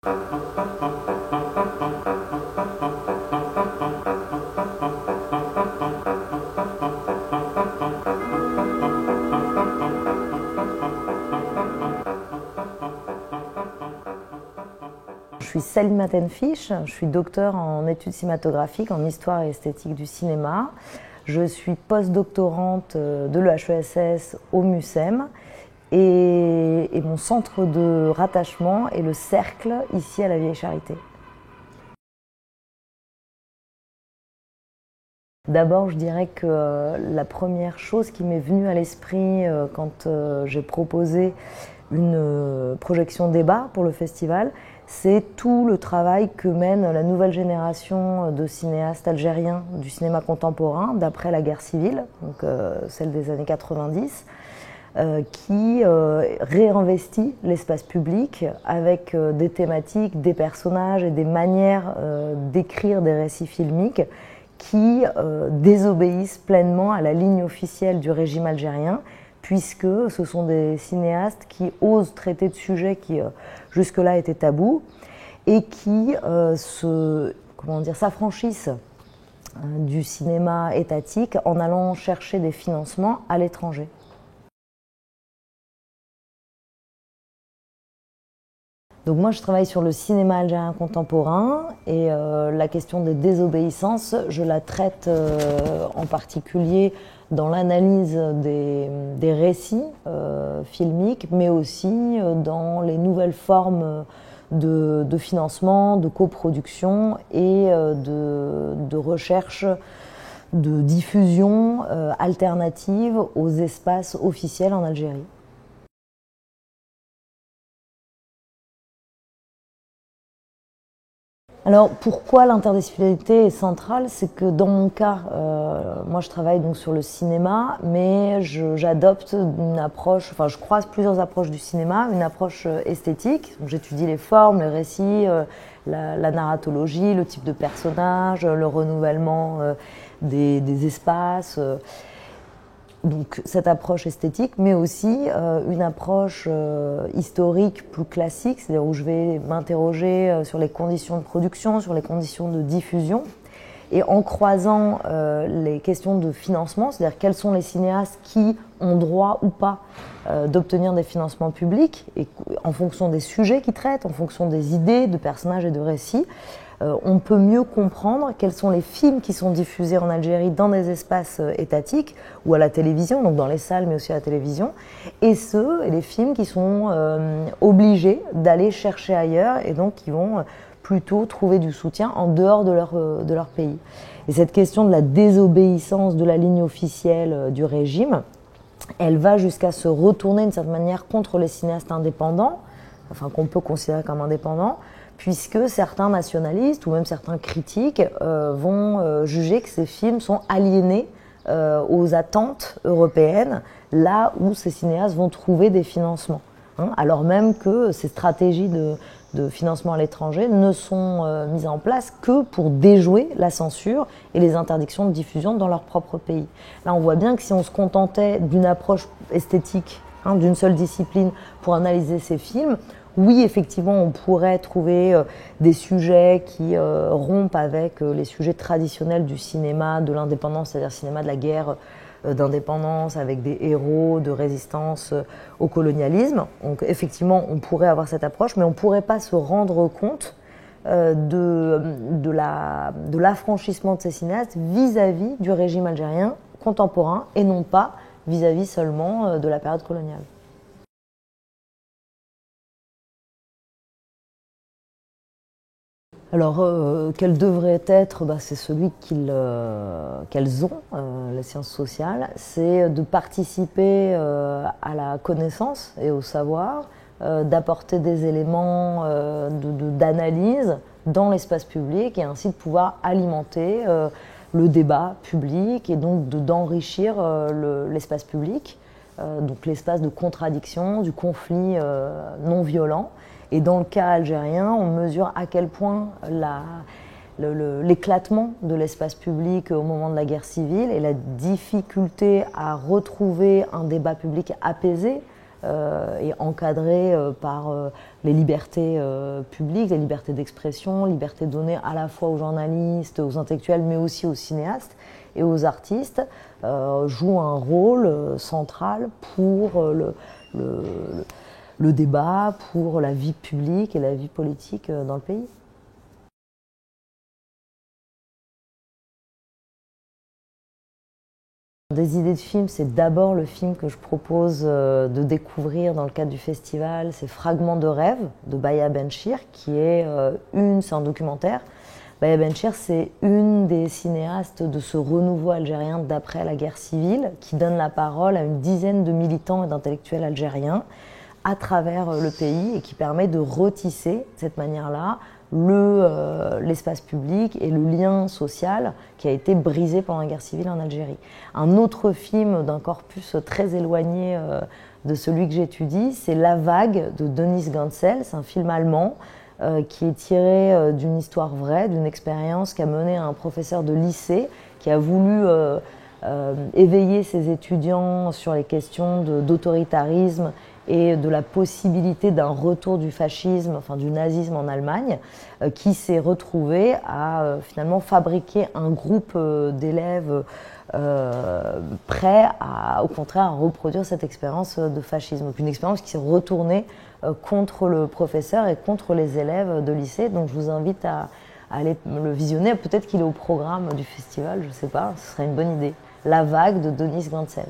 Je suis Salima Tenfish, je suis docteur en études cinématographiques, en histoire et esthétique du cinéma. Je suis post-doctorante de l'EHESS au MUCEM et mon centre de rattachement est le Cercle, ici à la Vieille Charité. D'abord, je dirais que la première chose qui m'est venue à l'esprit quand j'ai proposé une projection débat pour le festival, c'est tout le travail que mène la nouvelle génération de cinéastes algériens du cinéma contemporain d'après la guerre civile, donc celle des années 90, qui réinvestit l'espace public avec des thématiques, des personnages et des manières d'écrire des récits filmiques qui désobéissent pleinement à la ligne officielle du régime algérien, puisque ce sont des cinéastes qui osent traiter de sujets qui jusque-là étaient tabous et qui s'affranchissent du cinéma étatique en allant chercher des financements à l'étranger. Donc moi je travaille sur le cinéma algérien contemporain et la question des désobéissances, je la traite en particulier dans l'analyse des récits filmiques, mais aussi dans les nouvelles formes de financement, de coproduction et de recherche de diffusion alternative aux espaces officiels en Algérie. Alors pourquoi l'interdisciplinarité est centrale? C'est que dans mon cas, moi je travaille donc sur le cinéma, mais j'adopte une approche, enfin je croise plusieurs approches du cinéma, une approche esthétique, j'étudie les formes, les récits, la narratologie, le type de personnage, le renouvellement des espaces. Donc cette approche esthétique, mais aussi une approche historique plus classique, c'est-à-dire où je vais m'interroger sur les conditions de production, sur les conditions de diffusion, et en croisant les questions de financement, c'est-à-dire quels sont les cinéastes qui ont droit ou pas d'obtenir des financements publics, et en fonction des sujets qu'ils traitent, en fonction des idées, de personnages et de récits, on peut mieux comprendre quels sont les films qui sont diffusés en Algérie dans des espaces étatiques ou à la télévision, donc dans les salles mais aussi à la télévision, et les films qui sont obligés d'aller chercher ailleurs et donc qui vont plutôt trouver du soutien en dehors de leur pays. Et cette question de la désobéissance de la ligne officielle du régime, elle va jusqu'à se retourner d'une certaine manière contre les cinéastes indépendants, enfin qu'on peut considérer comme indépendants, puisque certains nationalistes ou même certains critiques vont juger que ces films sont aliénés aux attentes européennes, là où ces cinéastes vont trouver des financements. Alors même que ces stratégies de financement à l'étranger ne sont mises en place que pour déjouer la censure et les interdictions de diffusion dans leur propre pays. Là, on voit bien que si on se contentait d'une approche esthétique, d'une seule discipline pour analyser ces films, oui, effectivement, on pourrait trouver des sujets qui rompent avec les sujets traditionnels du cinéma de l'indépendance, c'est-à-dire le cinéma de la guerre d'indépendance, avec des héros de résistance au colonialisme. Donc effectivement, on pourrait avoir cette approche, mais on ne pourrait pas se rendre compte de l'affranchissement de ces cinéastes vis-à-vis du régime algérien contemporain et non pas vis-à-vis seulement de la période coloniale. Alors, quel devrait être, c'est celui qu'elles ont, les sciences sociales, c'est de participer à la connaissance et au savoir, d'apporter des éléments d'analyse dans l'espace public et ainsi de pouvoir alimenter le débat public et donc d'enrichir l'espace public, donc l'espace de contradiction, du conflit non violent. Et dans le cas algérien, on mesure à quel point l'éclatement de l'espace public au moment de la guerre civile et la difficulté à retrouver un débat public apaisé et encadré par les libertés publiques, les libertés d'expression, liberté donnée à la fois aux journalistes, aux intellectuels, mais aussi aux cinéastes et aux artistes, joue un rôle central pour le débat, pour la vie publique et la vie politique dans le pays. Des idées de films, c'est d'abord le film que je propose de découvrir dans le cadre du festival, c'est Fragments de rêve de Baya Benchir, qui est c'est un documentaire. Baya Benchir, c'est une des cinéastes de ce renouveau algérien d'après la guerre civile, qui donne la parole à une dizaine de militants et d'intellectuels algériens à travers le pays et qui permet de retisser de cette manière-là l'espace public et le lien social qui a été brisé pendant la guerre civile en Algérie. Un autre film d'un corpus très éloigné de celui que j'étudie, c'est La Vague de Dennis Gansel. C'est un film allemand qui est tiré d'une histoire vraie, d'une expérience qu'a menée un professeur de lycée qui a voulu éveiller ses étudiants sur les questions d'autoritarisme et de la possibilité d'un retour du fascisme, enfin du nazisme en Allemagne, qui s'est retrouvé à finalement fabriquer un groupe d'élèves prêts au contraire à reproduire cette expérience de fascisme. Donc une expérience qui s'est retournée contre le professeur et contre les élèves de lycée. Donc je vous invite à aller le visionner. Peut-être qu'il est au programme du festival, je ne sais pas, ce serait une bonne idée. La Vague de Dennis Gansel.